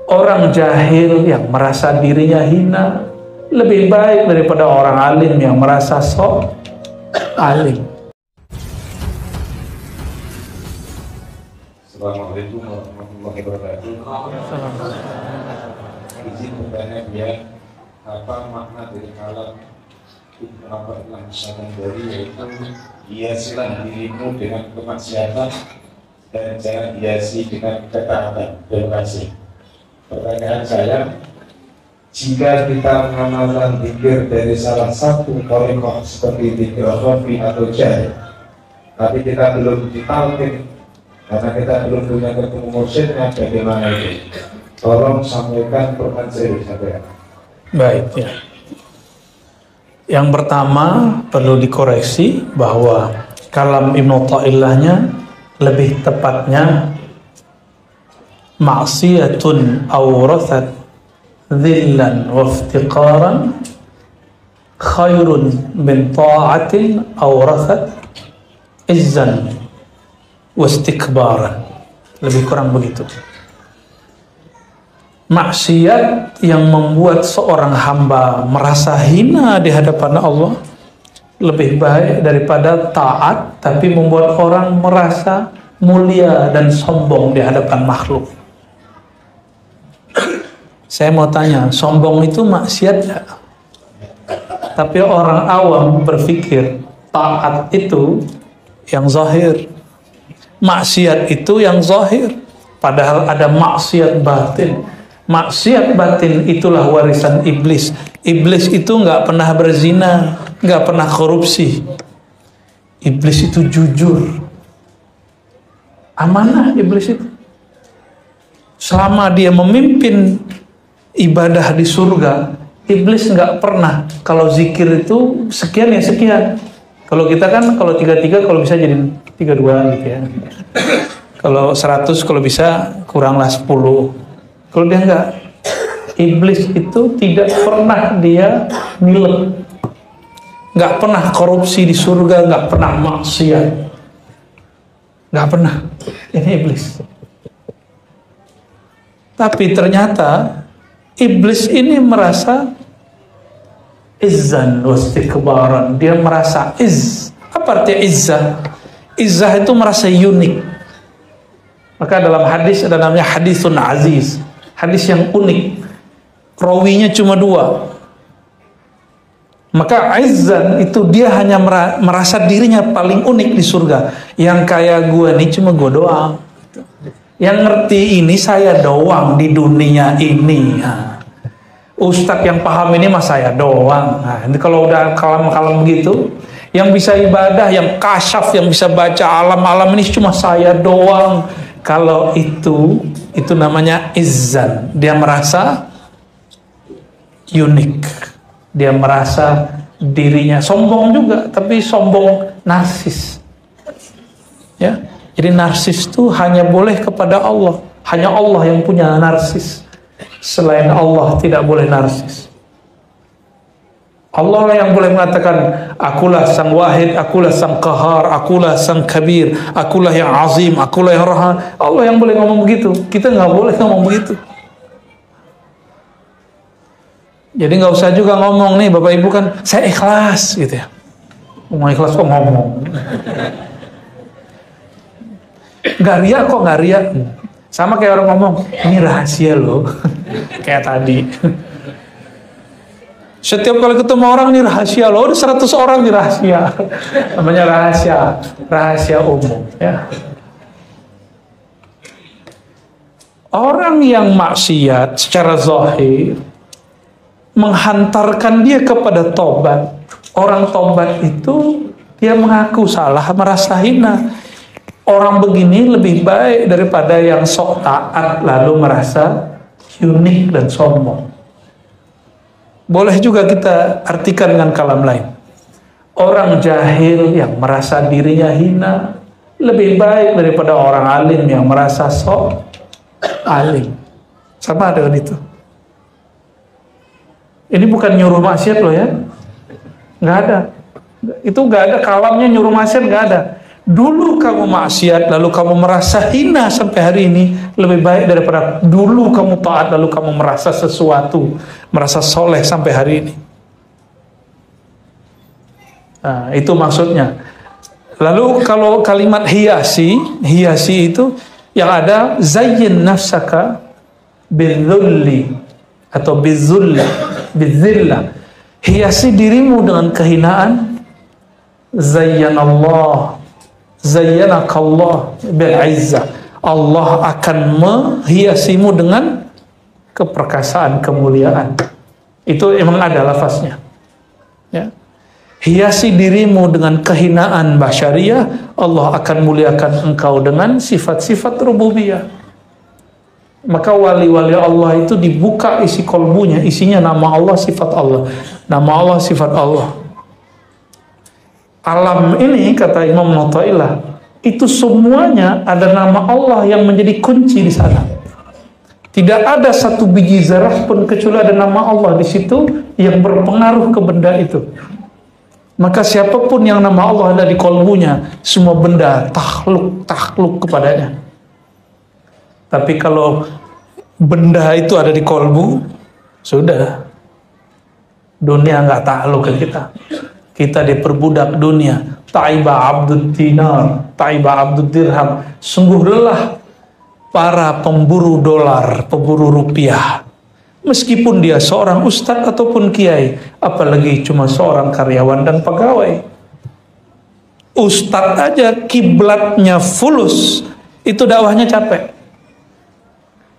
Orang jahil yang merasa dirinya hina lebih baik daripada orang alim yang merasa sok alim. Assalamualaikum warahmatullahi wabarakatuh. Izin bertanya ya, apa makna dari kalam Ibnu Abbas dari yaitu hiasilah dirimu dengan kemaksiatan dan jangan hiasi dengan ketaatan. Terima kasih. Pertanyaan saya, jika kita mengamalkan zikir dari salah satu thariqah seperti zikir khafi atau jahil, tapi kita belum ditalqin karena kita belum punya ketemu mursyidnya, bagaimana itu? Tolong sampaikan pertanyaan saya. Baik ya. Yang pertama perlu dikoreksi bahwa kalam Ibnu Athaillahnya lebih tepatnya maksiyatun awrathat dhillan wa iftiqaran khairun min ta'atin awrathat izzan wa istikbaran. Lebih kurang begitu. Maksiat yang membuat seorang hamba merasa hina di hadapan Allah lebih baik daripada taat tapi membuat orang merasa mulia dan sombong di hadapan makhluk. Saya mau tanya, sombong itu maksiat ya? Tapi orang awam berpikir taat itu yang zahir, maksiat itu yang zahir. Padahal ada maksiat batin. Maksiat batin itulah warisan iblis. Iblis itu nggak pernah berzina, nggak pernah korupsi. Iblis itu jujur, amanah iblis itu. Selama dia memimpin ibadah di surga, iblis nggak pernah kalau zikir itu sekian ya sekian. Kalau kita kan kalau 33 kalau bisa jadi 32 gitu ya. Kalau 100 kalau bisa kuranglah 10. Kalau dia enggak, iblis itu tidak pernah dia nilai, nggak pernah korupsi di surga, nggak pernah maksiat, nggak pernah. Ini iblis. Tapi ternyata iblis ini merasa izzan wastikbaran. Dia merasa Apa artinya izzah? Izzah itu merasa unik. Maka dalam hadis ada namanya hadisun aziz. Hadis yang unik, rawinya cuma 2. Maka izzan itu dia hanya merasa dirinya paling unik di surga. Yang kayak gue nih cuma gue doang. Yang ngerti ini saya doang di dunia ini. Nah, Ustadz yang paham ini mah saya doang. Nah, ini kalau udah kalam-kalam begitu, yang bisa ibadah, yang kasyaf, yang bisa baca alam-alam ini cuma saya doang. Kalau itu namanya izzan. Dia merasa unik. Dia merasa dirinya sombong juga, tapi sombong narsis. Ya, jadi narsis itu hanya boleh kepada Allah. Hanya Allah yang punya narsis. Selain Allah tidak boleh narsis. Allah lah yang boleh mengatakan, akulah sang wahid, akulah sang qahar, akulah sang kabir, akulah yang azim, akulah yang rahman. Allah yang boleh ngomong begitu. Kita nggak boleh ngomong begitu. Jadi nggak usah juga ngomong nih Bapak Ibu kan, saya ikhlas gitu ya. Ngomong ikhlas kok ngomong. Nggak ria kok nggak ria. Sama kayak orang ngomong, ini rahasia loh. Kayak tadi. Setiap kali ketemu orang nih rahasia loh, ada 100 orang nih rahasia. Namanya rahasia umum ya. Orang yang maksiat secara zahir menghantarkan dia kepada tobat. Orang tobat itu dia mengaku salah, merasa hina. Orang begini lebih baik daripada yang sok taat lalu merasa unik dan sombong. Boleh juga kita artikan dengan kalam lain. Orang jahil yang merasa dirinya hina lebih baik daripada orang alim yang merasa sok alim. Sama dengan itu. Ini bukan nyuruh maksiat loh ya. Nggak ada. Itu nggak ada kalamnya nyuruh maksiat, nggak ada. Dulu kamu maksiat lalu kamu merasa hina sampai hari ini, lebih baik daripada dulu kamu taat lalu kamu merasa sesuatu, merasa soleh sampai hari ini. Nah, itu maksudnya. Lalu kalau kalimat hiasi itu yang ada zayyin nafsaka bidzulli atau bidzillah. Hiasi dirimu dengan kehinaan. Zayyanakallah bil izzah. Allah akan menghiasimu dengan keperkasaan, kemuliaan. Itu emang ada lafaznya. Ya. Hiasi dirimu dengan kehinaan basyariah, Allah akan muliakan engkau dengan sifat-sifat rububiyah. Maka wali-wali Allah itu dibuka isi kolbunya, isinya nama Allah, sifat Allah. Nama Allah, sifat Allah. Alam ini, kata Imam Nawawi, itu semuanya ada nama Allah yang menjadi kunci di sana. Tidak ada satu biji zarah pun kecuali ada nama Allah di situ yang berpengaruh ke benda itu. Maka siapapun yang nama Allah ada di kolbunya, semua benda takluk kepadanya. Tapi kalau benda itu ada di kolbu, sudah, dunia nggak takluk ke kita. Kita diperbudak dunia. Ta'iba abdud dinar, ta'iba abdud dirham. Sungguh lelah para pemburu dolar, pemburu rupiah. Meskipun dia seorang ustadz ataupun kiai, apalagi cuma seorang karyawan dan pegawai. Ustadz aja kiblatnya fulus, itu dakwahnya capek.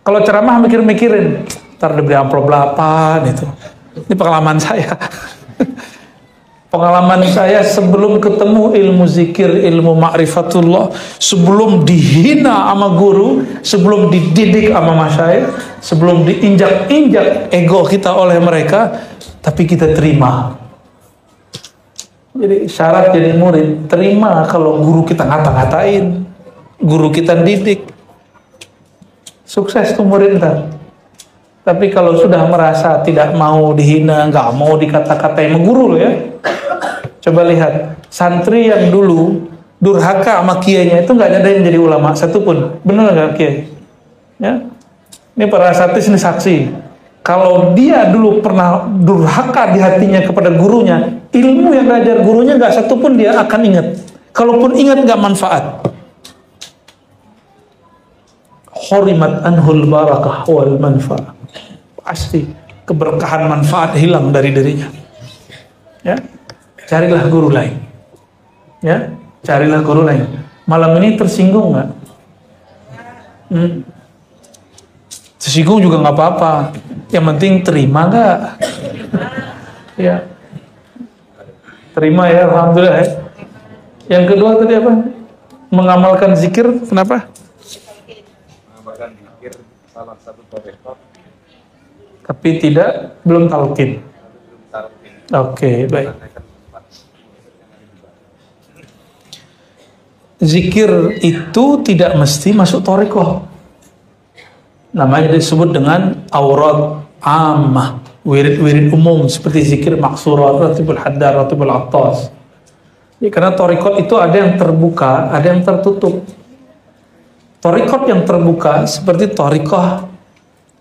Kalau ceramah mikir-mikirin, ntar diberi amplop 8 itu. Ini pengalaman saya. Pengalaman saya sebelum ketemu ilmu zikir, ilmu ma'rifatullah, sebelum dihina sama guru, sebelum dididik sama masyayikh, sebelum diinjak-injak ego kita oleh mereka, tapi kita terima. Jadi syarat jadi murid, terima kalau guru kita ngata-ngatain, guru kita didik. Sukses tuh murid ntar. Tapi kalau sudah merasa tidak mau dihina, nggak mau dikata-katain guru ya. Coba lihat, santri yang dulu durhaka sama kiainya itu nggak ada yang jadi ulama satupun. Benar nggak kiai? Ya, ini para santri ini saksi. Kalau dia dulu pernah durhaka di hatinya kepada gurunya, ilmu yang diajar gurunya nggak satupun dia akan ingat. Kalaupun ingat nggak manfaat. Hurimat anhul barakah wal manfaat. Pasti keberkahan manfaat hilang dari dirinya. Ya. Carilah guru lain. Ya, carilah guru lain. Malam ini tersinggung nggak? Tersinggung juga nggak apa-apa. Yang penting terima nggak? Ya, terima ya, alhamdulillah. Ya. Yang kedua tadi apa? Mengamalkan zikir, kenapa? Mengamalkan zikir salah satu tarekat. Tapi belum talqin. Oke, baik. Zikir itu tidak mesti masuk thariqah. Namanya disebut dengan aurat ammah, wirid-wirid umum seperti zikir maksurat, ratibul haddar, ratibul attas. Ya, karena thariqat itu ada yang terbuka, ada yang tertutup. Thariqat yang terbuka seperti thariqah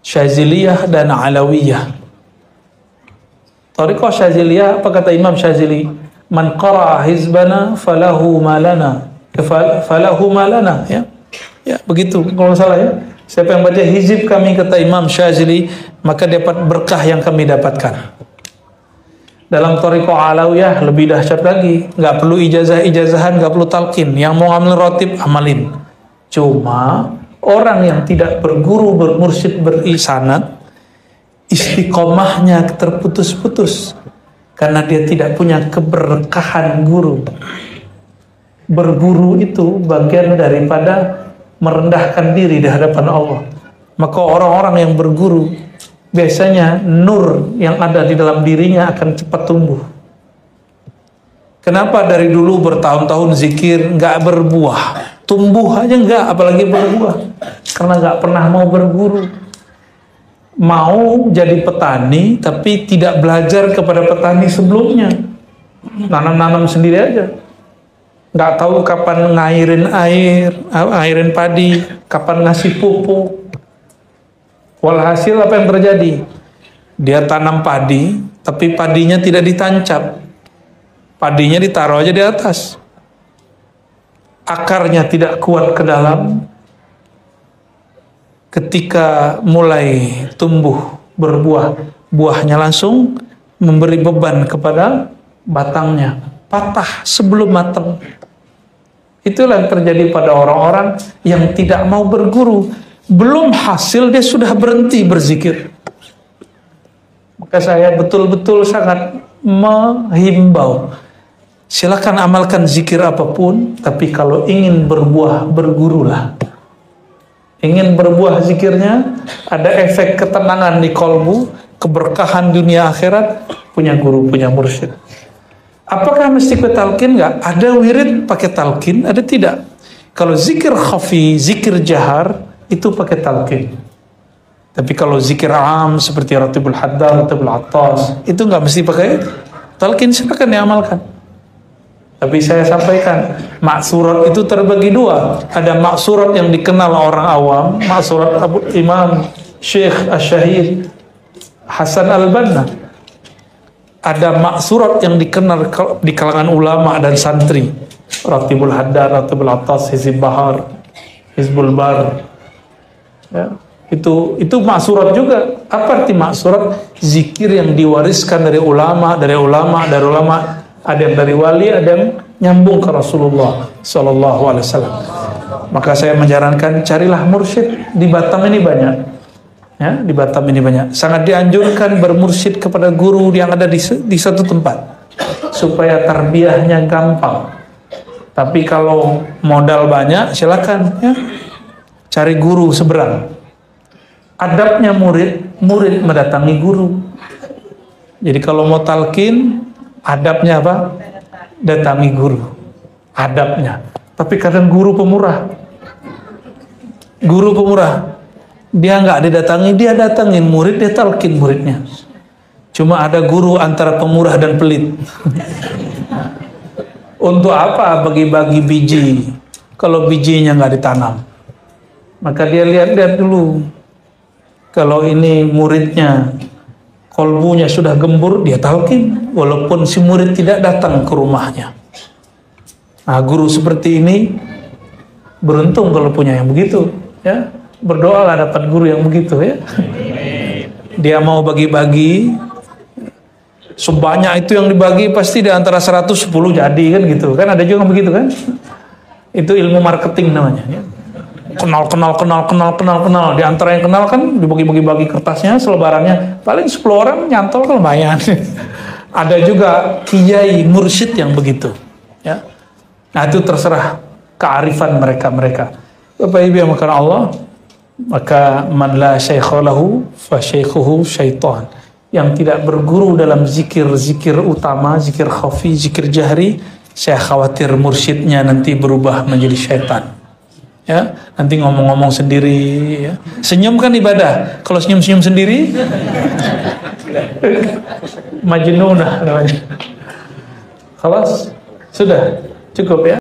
Syaziliyah dan Alawiyah. Thariqah Syaziliyah, apa kata Imam Syazili? Man qara'a hizbana falahu malana. Falahu malana, ya. Ya, begitu kalau salah ya. Siapa yang baca hizib kami, kata Imam Syazili, maka dapat berkah yang kami dapatkan. Dalam thariqah Alawiyah lebih dahsyat lagi, nggak perlu ijazah-ijazahan, nggak perlu talqin. Yang mau ngambil rotib amalin. Cuma orang yang tidak berguru, bermursyid, berisanad, istiqomahnya terputus-putus karena dia tidak punya keberkahan guru. Berguru itu bagian daripada merendahkan diri di hadapan Allah. Maka orang-orang yang berguru biasanya nur yang ada di dalam dirinya akan cepat tumbuh. Kenapa dari dulu bertahun-tahun zikir nggak berbuah? Tumbuh aja nggak, apalagi berbuah. Karena nggak pernah mau berguru. Mau jadi petani tapi tidak belajar kepada petani sebelumnya. Nanam-nanam sendiri aja. nggak tahu kapan ngairin padi, kapan ngasih pupuk. Walhasil apa yang terjadi? Dia tanam padi, tapi padinya tidak ditancap. Padinya ditaruh aja di atas. Akarnya tidak kuat ke dalam. Ketika mulai tumbuh berbuah, buahnya langsung memberi beban kepada batangnya, patah sebelum matang. Itulah yang terjadi pada orang-orang yang tidak mau berguru. Belum hasil dia sudah berhenti berzikir. Maka saya betul-betul sangat menghimbau, silakan amalkan zikir apapun, tapi kalau ingin berbuah, bergurulah. Ingin berbuah zikirnya, ada efek ketenangan di kolbu, keberkahan dunia akhirat, punya guru, punya mursyid. Apakah mesti ke talqin? Enggak. Ada wirid pakai talqin, ada tidak. Kalau zikir khafi, zikir jahar, itu pakai talqin. Tapi kalau zikir am seperti Ratibul Haddad, Ratibul Attas, itu enggak mesti pakai talqin, silakan diamalkan. Tapi saya sampaikan, maksurat itu terbagi dua. Ada maksurat yang dikenal orang awam, maksurat Imam Syekh Asy-Syahid Hasan Al-Banna. Ada maksurat yang dikenal di kalangan ulama dan santri, Ratibul Haddad, Ratibul Attas, Hizib Bahar, Hizbul Bar. Ya, itu maksurat juga. Apa arti maksurat? Zikir yang diwariskan dari ulama. Ada yang dari wali, ada yang nyambung ke Rasulullah Sallallahu Alaihi Wasallam. Maka saya menyarankan carilah mursyid. Di Batam ini banyak, ya, di Batam ini banyak. Sangat dianjurkan bermursyid kepada guru yang ada di satu tempat, supaya tarbiyahnya gampang. Tapi kalau modal banyak, silakan, ya, cari guru seberang. Adabnya murid mendatangi guru. Jadi kalau mau talqin, adabnya apa? Datangi guru. Adabnya. Tapi kadang guru pemurah. Dia nggak didatangi, dia datangin murid, dia talqin muridnya. Cuma ada guru antara pemurah dan pelit. Untuk apa bagi-bagi biji kalau bijinya nggak ditanam? Maka dia lihat dulu. Kalau ini muridnya kolbunya sudah gembur, dia talqin, walaupun si murid tidak datang ke rumahnya. Nah, guru seperti ini beruntung kalau punya yang begitu, ya. Berdoalah dapat guru yang begitu, ya. Dia mau bagi-bagi sebanyak itu yang dibagi, pasti di antara 110 jadi, kan gitu. Kan ada juga begitu, kan? Itu ilmu marketing namanya, ya. Kenal. Di antara yang kenal kan dibagi-bagi kertasnya, selebarannya. Paling 10 orang nyantol kan lumayan. Ada juga kiai mursyid yang begitu, ya. Nah, itu terserah kearifan mereka. Bapak Ibu yang makan Allah, maka man la syaikha lahu fa syaikhuhu syaitan. Yang tidak berguru dalam zikir utama, zikir khafi, zikir jahri, saya khawatir mursyidnya nanti berubah menjadi syaitan. Ya, nanti ngomong-ngomong sendiri, ya. Senyum kan ibadah. Kalau senyum-senyum sendiri majnunah namanya. Khalas, sudah cukup, ya.